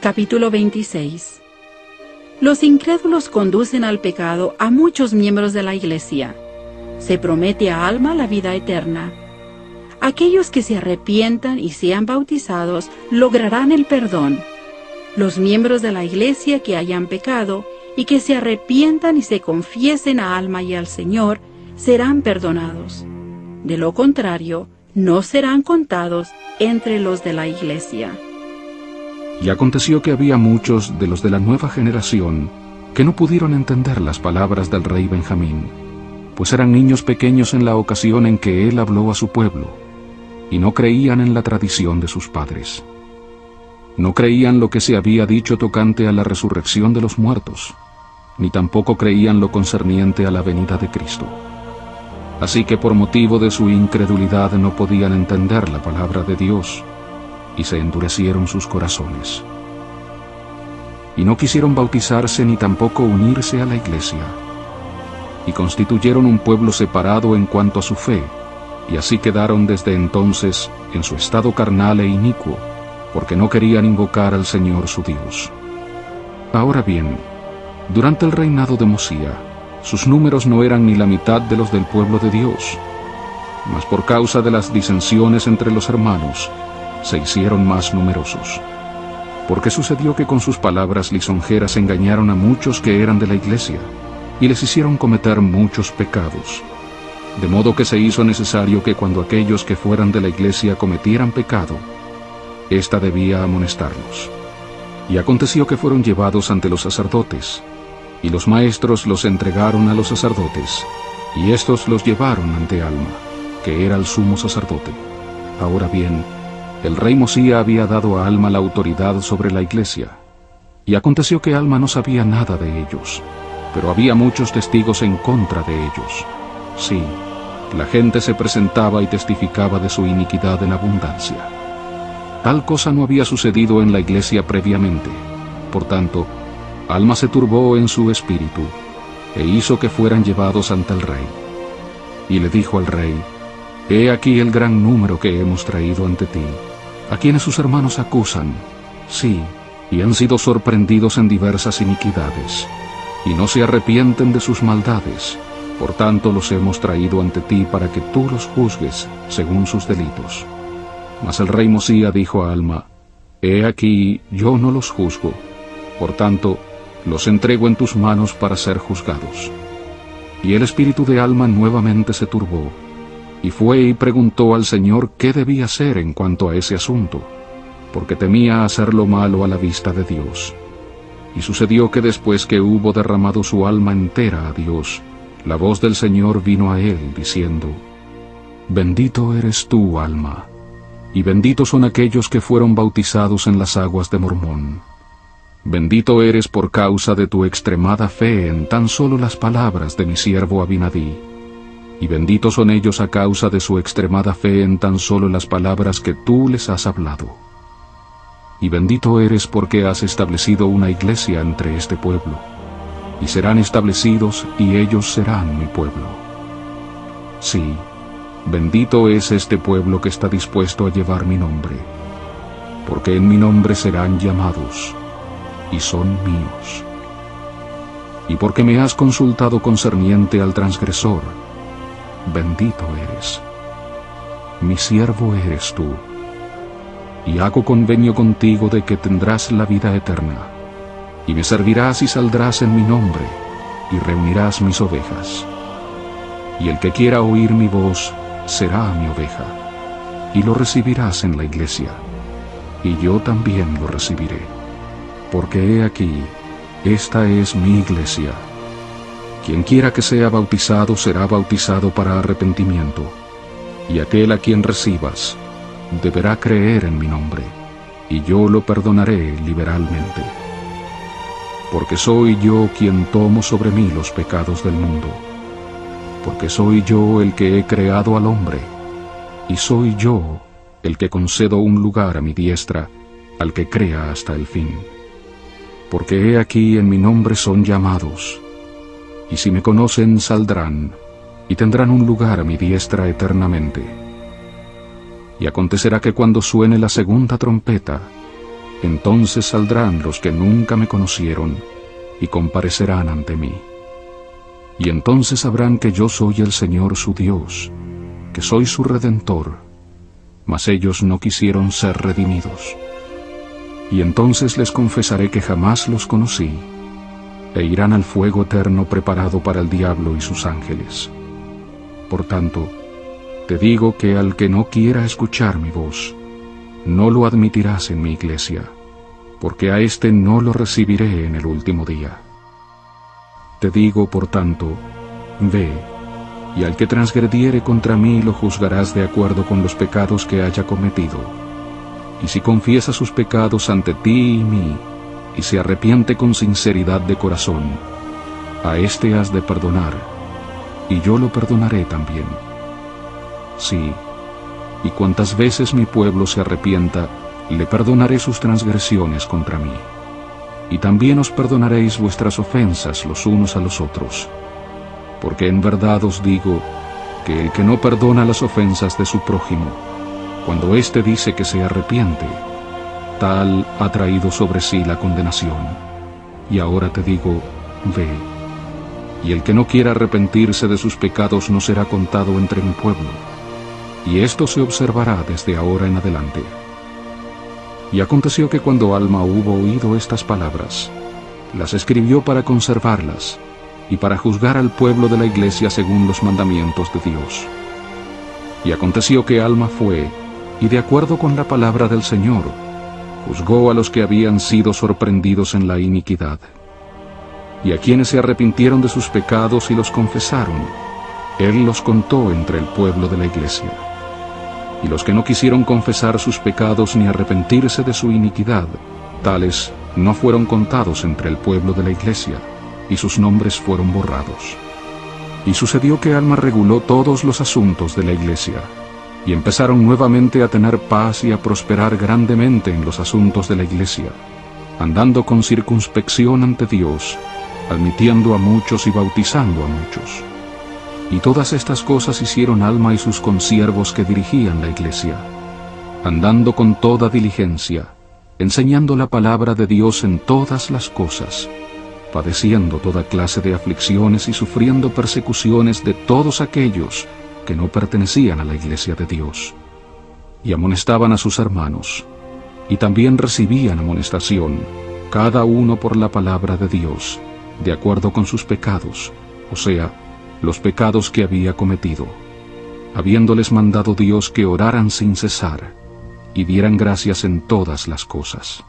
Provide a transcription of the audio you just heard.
Capítulo 26. Los incrédulos conducen al pecado a muchos miembros de la Iglesia. Se promete a Alma la vida eterna. Aquellos que se arrepientan y sean bautizados lograrán el perdón. Los miembros de la Iglesia que hayan pecado y que se arrepientan y se confiesen a Alma y al Señor serán perdonados. De lo contrario, no serán contados entre los de la Iglesia. Y aconteció que había muchos de los de la nueva generación que no pudieron entender las palabras del rey Benjamín, pues eran niños pequeños en la ocasión en que él habló a su pueblo, y no creían en la tradición de sus padres. No creían lo que se había dicho tocante a la resurrección de los muertos, ni tampoco creían lo concerniente a la venida de Cristo. Así que por motivo de su incredulidad no podían entender la palabra de Dios, y se endurecieron sus corazones. Y no quisieron bautizarse ni tampoco unirse a la Iglesia, y constituyeron un pueblo separado en cuanto a su fe, y así quedaron desde entonces en su estado carnal e inicuo, porque no querían invocar al Señor su Dios. Ahora bien, durante el reinado de Mosía, sus números no eran ni la mitad de los del pueblo de Dios, mas por causa de las disensiones entre los hermanos, se hicieron más numerosos. Porque sucedió que con sus palabras lisonjeras engañaron a muchos que eran de la Iglesia, y les hicieron cometer muchos pecados. De modo que se hizo necesario que cuando aquellos que fueran de la Iglesia cometieran pecado, ésta debía amonestarlos. Y aconteció que fueron llevados ante los sacerdotes, y los maestros los entregaron a los sacerdotes, y éstos los llevaron ante Alma, que era el sumo sacerdote. Ahora bien, el rey Mosía había dado a Alma la autoridad sobre la Iglesia, y aconteció que Alma no sabía nada de ellos, pero había muchos testigos en contra de ellos. Sí, la gente se presentaba y testificaba de su iniquidad en abundancia. Tal cosa no había sucedido en la Iglesia previamente. Por tanto, Alma se turbó en su espíritu, e hizo que fueran llevados ante el rey. Y le dijo al rey: «He aquí el gran número que hemos traído ante ti, a quienes sus hermanos acusan, sí, y han sido sorprendidos en diversas iniquidades, y no se arrepienten de sus maldades. Por tanto los hemos traído ante ti para que tú los juzgues según sus delitos». Mas el rey Mosía dijo a Alma: «He aquí, yo no los juzgo, por tanto, los entrego en tus manos para ser juzgados». Y el espíritu de Alma nuevamente se turbó, y fue y preguntó al Señor qué debía hacer en cuanto a ese asunto, porque temía hacer lo malo a la vista de Dios. Y sucedió que después que hubo derramado su alma entera a Dios, la voz del Señor vino a él, diciendo: «Bendito eres tú, Alma, y benditos son aquellos que fueron bautizados en las aguas de Mormón. Bendito eres por causa de tu extremada fe en tan solo las palabras de mi siervo Abinadí, y benditos son ellos a causa de su extremada fe en tan solo las palabras que tú les has hablado. Y bendito eres porque has establecido una iglesia entre este pueblo, y serán establecidos y ellos serán mi pueblo. Sí, bendito es este pueblo que está dispuesto a llevar mi nombre, porque en mi nombre serán llamados, y son míos. Y porque me has consultado concerniente al transgresor, bendito eres. Mi siervo eres tú, y hago convenio contigo de que tendrás la vida eterna, y me servirás y saldrás en mi nombre, y reunirás mis ovejas. Y el que quiera oír mi voz, será mi oveja, y lo recibirás en la iglesia, y yo también lo recibiré. Porque he aquí, esta es mi iglesia. Quien quiera que sea bautizado será bautizado para arrepentimiento, y aquel a quien recibas deberá creer en mi nombre, y yo lo perdonaré liberalmente. Porque soy yo quien tomo sobre mí los pecados del mundo, porque soy yo el que he creado al hombre, y soy yo el que concedo un lugar a mi diestra al que crea hasta el fin. Porque he aquí en mi nombre son llamados, y si me conocen saldrán, y tendrán un lugar a mi diestra eternamente. Y acontecerá que cuando suene la segunda trompeta, Entonces saldrán los que nunca me conocieron y comparecerán ante mí. Y entonces sabrán que yo soy el Señor su Dios, que soy su Redentor, mas ellos no quisieron ser redimidos. Y entonces les confesaré que jamás los conocí, e irán al fuego eterno preparado para el diablo y sus ángeles. Por tanto, te digo que al que no quiera escuchar mi voz, no lo admitirás en mi iglesia, porque a éste no lo recibiré en el último día. Te digo, por tanto, ve, y al que transgrediere contra mí lo juzgarás de acuerdo con los pecados que haya cometido. Y si confiesa sus pecados ante ti y mí, y se arrepiente con sinceridad de corazón, a éste has de perdonar, y yo lo perdonaré también. Sí, y cuantas veces mi pueblo se arrepienta, le perdonaré sus transgresiones contra mí. Y también os perdonaréis vuestras ofensas los unos a los otros. Porque en verdad os digo que el que no perdona las ofensas de su prójimo, cuando éste dice que se arrepiente, tal ha traído sobre sí la condenación. Y ahora te digo, ve. Y el que no quiera arrepentirse de sus pecados no será contado entre mi pueblo. Y esto se observará desde ahora en adelante. Y aconteció que cuando Alma hubo oído estas palabras, las escribió para conservarlas, y para juzgar al pueblo de la iglesia según los mandamientos de Dios. Y aconteció que Alma fue, y de acuerdo con la palabra del Señor, juzgó a los que habían sido sorprendidos en la iniquidad. Y a quienes se arrepintieron de sus pecados y los confesaron, Él los contó entre el pueblo de la iglesia. Y los que no quisieron confesar sus pecados ni arrepentirse de su iniquidad, tales no fueron contados entre el pueblo de la iglesia, y sus nombres fueron borrados. Y sucedió que Alma reguló todos los asuntos de la iglesia, y empezaron nuevamente a tener paz y a prosperar grandemente en los asuntos de la iglesia, andando con circunspección ante Dios, admitiendo a muchos y bautizando a muchos. Y todas estas cosas hicieron Alma y sus consiervos que dirigían la iglesia, andando con toda diligencia, enseñando la palabra de Dios en todas las cosas, padeciendo toda clase de aflicciones y sufriendo persecuciones de todos aquellos que no pertenecían a la iglesia de Dios. Y amonestaban a sus hermanos, y también recibían amonestación, cada uno por la palabra de Dios, de acuerdo con sus pecados, o sea, los pecados que había cometido, habiéndoles mandado Dios que oraran sin cesar, y dieran gracias en todas las cosas.